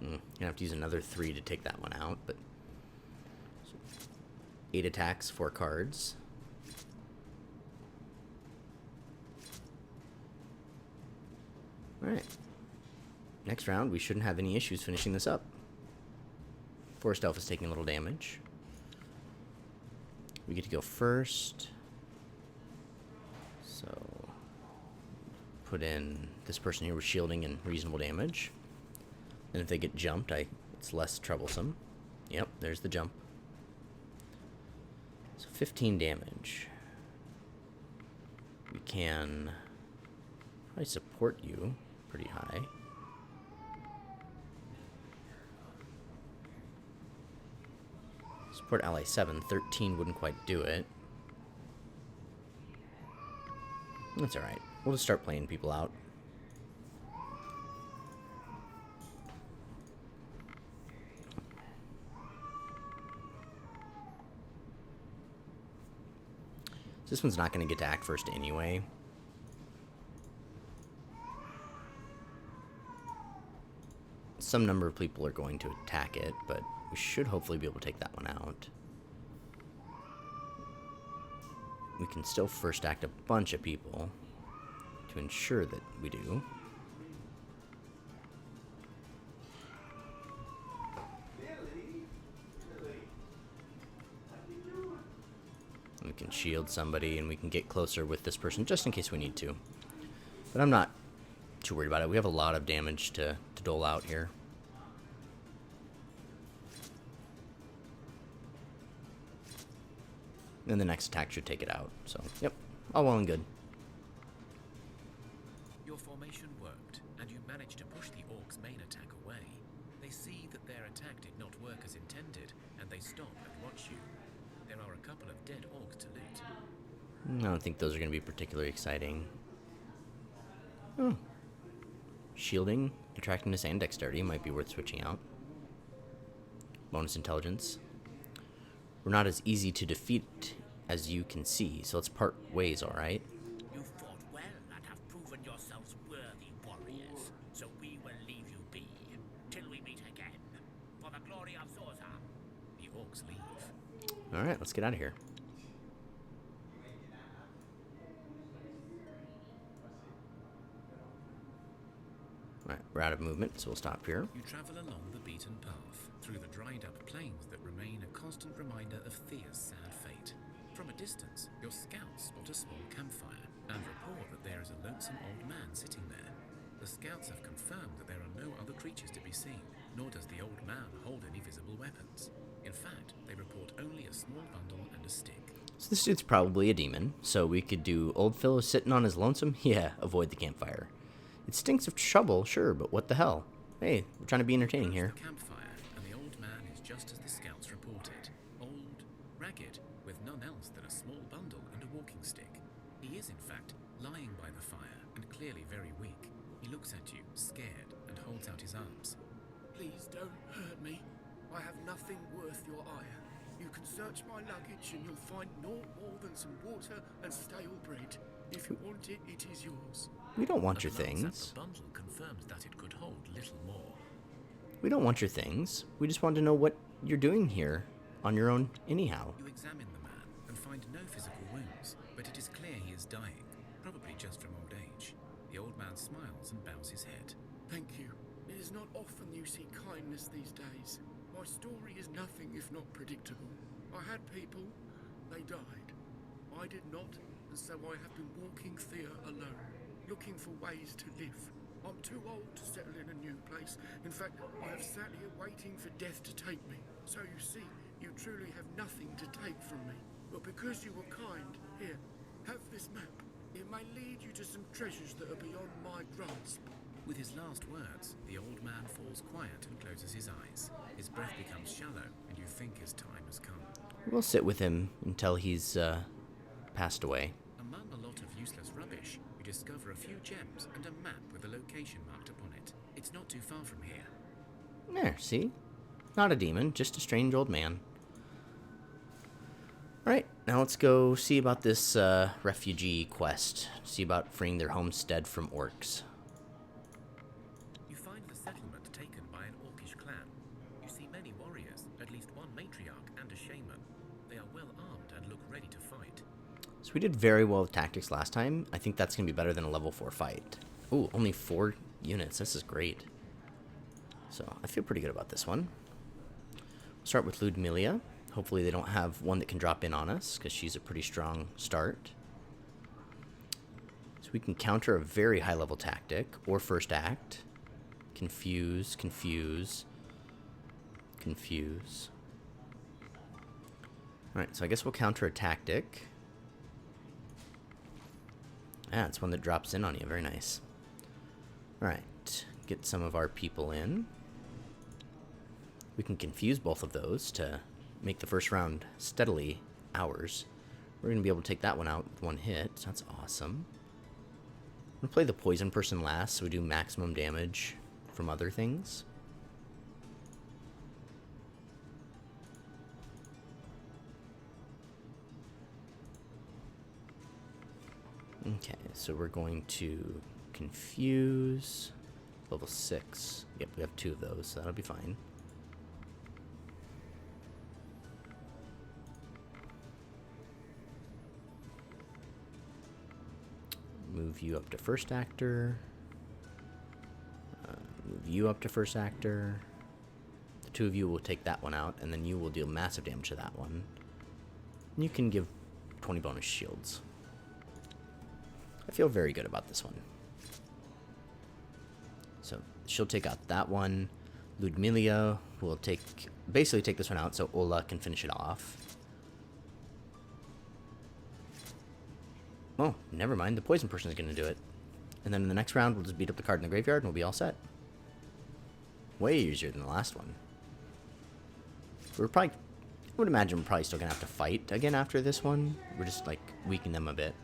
Gonna have to use another 3 to take that one out, but 8 attacks, 4 cards. Alright. Next round, we shouldn't have any issues finishing this up. Forest Elf is taking a little damage. We get to go first. So, put in this person here with shielding and reasonable damage. And if they get jumped, it's less troublesome. Yep, there's the jump. So 15 damage. We can probably support you pretty high. Support ally 7. 13 wouldn't quite do it. That's alright. We'll just start playing people out. This one's not going to get to act first anyway. Some number of people are going to attack it, but we should hopefully be able to take that one out. We can still first act a bunch of people to ensure that we do. We can shield somebody, and we can get closer with this person just in case we need to. But I'm not too worried about it. We have a lot of damage to dole out here. And the next attack should take it out. So, yep, all well and good.
Your formation worked, and you managed to push the orcs' main attack away. They see that their attack did not work as intended, and they stop and watch you. There are a couple of dead orcs to loot.
I don't think those are going to be particularly exciting. Oh. Shielding, attractiveness, and dexterity might be worth switching out. Bonus intelligence. We're not as easy to defeat as you can see, so let's part ways, alright?
You fought well and have proven yourselves worthy warriors, so we will leave you be, till we meet again. For the glory of Zorza.
The orcs leave.
Alright, let's get out of here. Alright, we're out of movement, so we'll stop here.
You travel along the beaten path, through the dried-up plains that remain a constant reminder of Thea's sad fate. From a distance, your scouts spot a small campfire and report that there is a lonesome old man sitting there. The scouts have confirmed that there are no other creatures to be seen, nor does the old man hold any visible weapons. In fact, they report only a small bundle and a stick.
So this dude's probably a demon, so we could do old fellow sitting on his lonesome? Yeah, avoid the campfire. It stinks of trouble, sure, but what the hell? Hey, we're trying to be entertaining here.
The campfire, and the old man is just as the scouts reported. Old, ragged, with none else than a small bundle and a walking stick. He is, in fact, lying by the fire, and clearly very weak. He looks at you, scared, and holds out his arms.
Please don't hurt me. I have nothing worth your ire. You can search my luggage and you'll find naught more than some water and stale bread. If you want it, it is yours.
We don't want
The
your
glance at
things.
the bundle confirms that it could hold little more.
We don't want your things. We just want to know what you're doing here on your own anyhow.
You examine the man and find no physical wounds, but it is clear he is dying, probably just from old age. The old man smiles and bows his head.
Thank you. It is not often you see kindness these days. My story is nothing if not predictable. I had people, they died. I did not, and so I have been walking Thea alone, looking for ways to live. I'm too old to settle in a new place. In fact, I have sat here waiting for death to take me. So you see, you truly have nothing to take from me. But because you were kind, here, have this map. It may lead you to some treasures that are beyond my grasp.
With his last words, the old man falls quiet and closes his eyes. His breath becomes shallow, and you think his time has come.
We'll sit with him until he's passed away.
Among a lot of useless rubbish, you discover a few gems and a map with a location marked upon it. It's not too far from here.
There, see? Not a demon, just a strange old man. Alright, now let's go see about this refugee quest. See about freeing their homestead from orcs.
You find the settlement taken by an orcish clan. You see many warriors, at least one matriarch and a shaman. They are well armed and look ready to fight.
So we did very well with tactics last time. I think that's going to be better than a level 4 fight. Ooh, only 4 units. This is great. So I feel pretty good about this one. We'll start with Ludmilla. Hopefully they don't have one that can drop in on us, because she's a pretty strong start. So we can counter a very high level tactic, or first act. Confuse, confuse, confuse. Alright, so I guess we'll counter a tactic. Ah, it's one that drops in on you. Very nice. Alright, get some of our people in. We can confuse both of those to make the first round steadily ours. We're going to be able to take that one out with one hit. So that's awesome. I'm going to play the poison person last so we do maximum damage from other things. Okay, so we're going to confuse level 6. Yep, we have 2 of those, so that'll be fine. Move you up to first actor. Move you up to first actor. The 2 of you will take that one out, and then you will deal massive damage to that one. And you can give 20 bonus shields. I feel very good about this one. So she'll take out that one. Ludmilla will basically take this one out so Ola can finish it off. Oh, never mind. The poison person is going to do it. And then in the next round, we'll just beat up the card in the graveyard and we'll be all set. Way easier than the last one. We're probably... I would imagine we're probably still going to have to fight again after this one. We're just, like, weakening them a bit.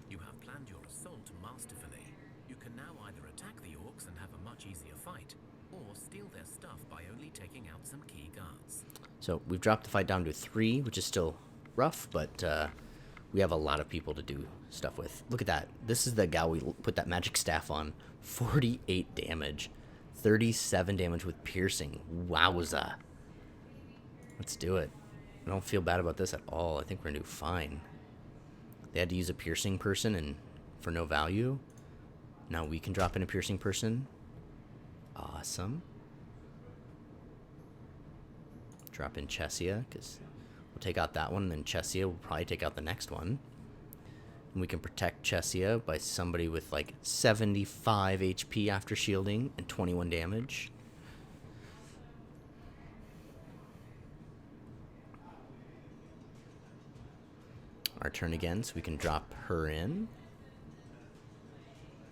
You have planned your assault masterfully. You can now either attack the orcs and have a much easier fight, or steal their stuff by only taking out some key guards.
So we've dropped the fight down to 3, which is still rough, but we have a lot of people to do stuff with. Look at that. This is the gal we put that magic staff on. 48 damage. 37 damage with piercing. Wowza. Let's do it. I don't feel bad about this at all. I think we're going to do fine. They had to use a piercing person and for no value. Now we can drop in a piercing person. Awesome. Drop in Chesia, because we'll take out that one, and then Chesia will probably take out the next one. And we can protect Chesia by somebody with like 75 HP after shielding and 21 damage. Our turn again, so we can drop her in.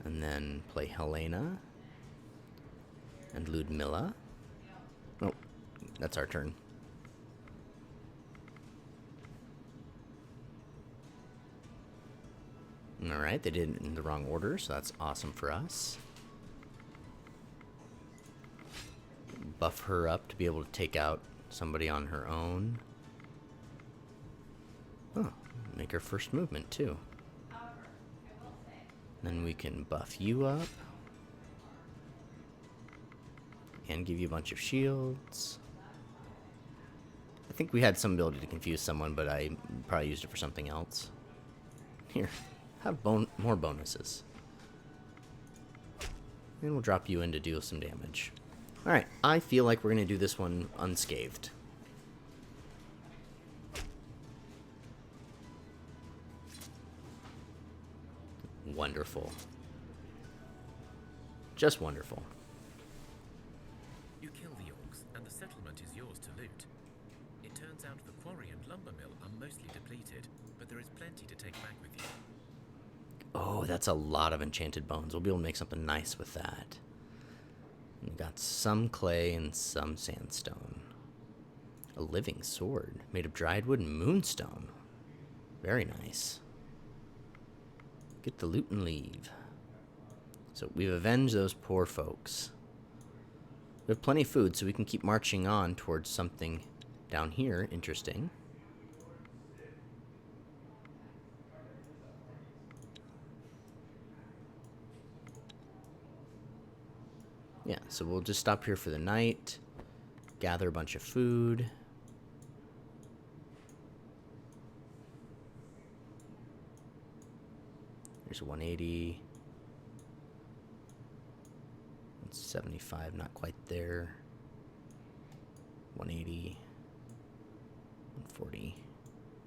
And then play Helena. And Ludmilla. Oh, that's our turn. Alright, they did it in the wrong order, so that's awesome for us. Buff her up to be able to take out somebody on her own. Oh, make her first movement too. Then we can buff you up. And give you a bunch of shields. I think we had some ability to confuse someone, but I probably used it for something else. Here, have more bonuses. And we'll drop you in to deal some damage. Alright, I feel like we're going to do this one unscathed. Wonderful. Just wonderful.
You kill the orcs, and the settlement is yours to loot. It turns out the quarry and lumber mill are mostly depleted, but there is plenty to take back with you.
Oh, that's a lot of enchanted bones. We'll be able to make something nice with that. We've got some clay and some sandstone. A living sword made of dried wood and moonstone. Very nice. Get the loot and leave. So we've avenged those poor folks. We have plenty of food, so we can keep marching on towards something down here interesting. Yeah, so we'll just stop here for the night, gather a bunch of food. There's 180. 75, not quite there. 180. 140.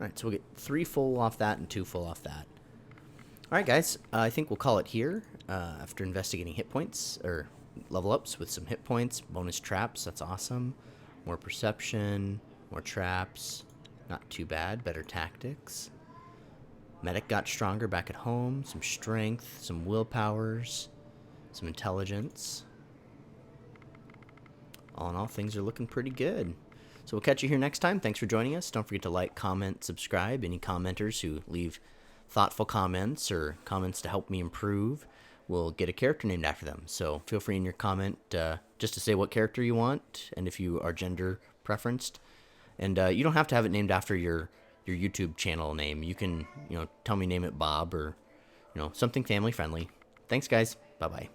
Alright, so we'll get 3 full off that and 2 full off that. Alright, guys, I think we'll call it here after investigating hit points, or level ups with some hit points, bonus traps, that's awesome. More perception, more traps, not too bad, better tactics. Medic got stronger back at home, some strength, some willpowers, some intelligence. All in all, things are looking pretty good. So we'll catch you here next time. Thanks for joining us. Don't forget to like, comment, subscribe. Any commenters who leave thoughtful comments or comments to help me improve will get a character named after them. So feel free in your comment just to say what character you want and if you are gender preferenced. And you don't have to have it named after your YouTube channel name. You can, tell me name it Bob or, something family friendly. Thanks, guys. Bye-bye.